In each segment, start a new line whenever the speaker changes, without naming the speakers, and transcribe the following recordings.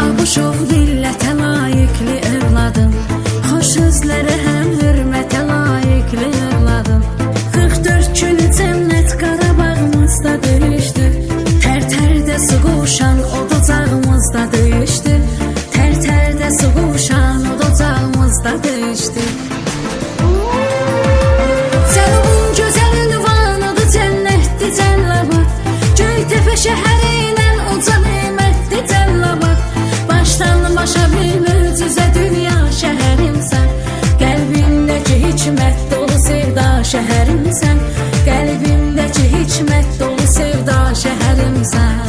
Abuşov millətə layiqli övladım, xoş sözlərə həm hörmətə layiqli övladım. 44 gün cənnət Qarabağımızda döyüşdü, tər-tərdə su qoşan odacağımızda döyüşdü, tər-tərdə su qoşan odacağımızda döyüşdü. Cənubun gözəl ünvanıdır, cənnətdir Cəlilabad, Göytəpə şəhəri ilə uca nemətdir Cəlilabad. Başdan başa bir möcüzə dünya şəhərimsən, qəlbimdəki hikmət dolu sevda şəhərimsən, qəlbimdəki hikmət dolu sevda şəhərimsən.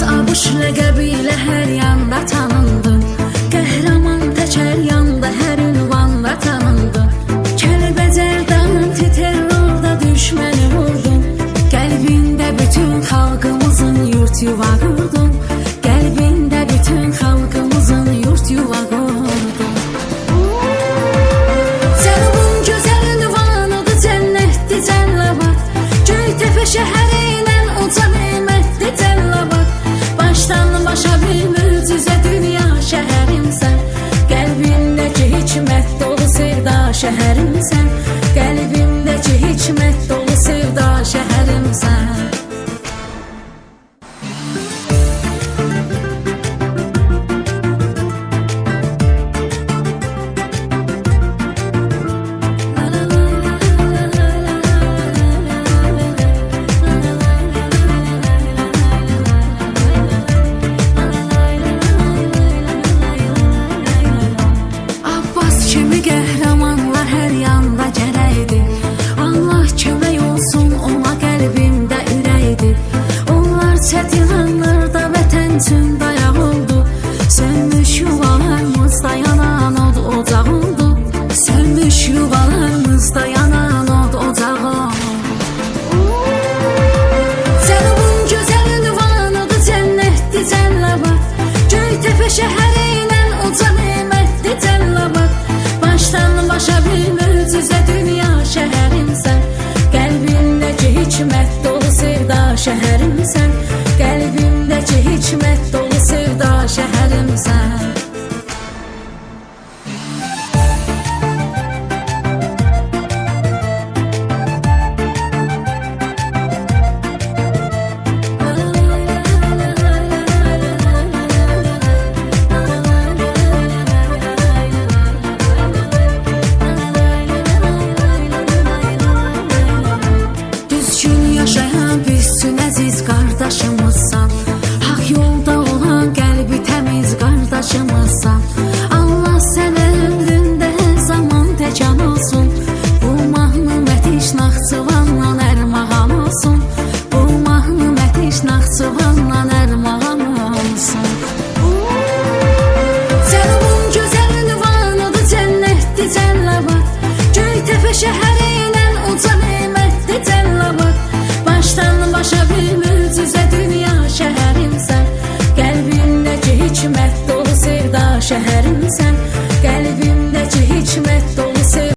Abuş ləqəbi ilə hər yanda tanındım, qəhrəman təkər yanda hər ünvanda tanındım. Kəlbəcərdən terrorda düşməni vurdum, qəlbində bütün xalqımızın yurt yuva qurdum, qəlbində bütün xalqımızın yurt yuva qurdum. Cənubun gözəl ünvanıdır, cənnətdir Cəlilabad, Göytəpə şəhəri ilə uca nemətdir Cəlilabad. Başdan başa bir möcüzə dünya şəhərimsən, qəlbimdəki hikmət dolu sevda şəhərimsən, qəlbimdəki hikmət dolu sevda şəhərimsən. Qəhrəmanlar hər yanda gərəkdir, Allah kömək olsun ona qəlbimdə ürəkdir. Onlar çətin anlarda vətən üçün dayaq oldu, sönmüş yuvalarımızda yanan od ocaq oldu, sönmüş yuvalarımızda yanan od ocaq oldu. Cənubun gözəl ünvanıdır, cənnətdir Cəlilabad, Göytəpə şəhəri ilə uca nemətdir Cəlilabad. Başdan başa bir möcüzə dünya şəhərimsən, qəlbimdəki hikmət dolu sevda şəhərimsən, qəlbimdəki hikmət dolu sevda şəhərimsən. Yaşayan büsün əziz qardaşımızsan, haq yolda olan qəlbi təmiz qardaşımızsan. Allah sənə ömründə hər zaman təkan olsun, bu mahnı Mətiş Naxçıvanla ərmağan olsun, bu mahnı Mətiş Naxçıvanla ərmağan olsun. Cənubun gözəl ünvanıdır, cənnətdir Cəlilabad, Göytəpə şəhəri ilə uca nemətdir Cəlilabad. Başdan başa bir möcüzə dünya şəhərimsən, qəlbimdəki hikmət dolu sevda şəhərimsən,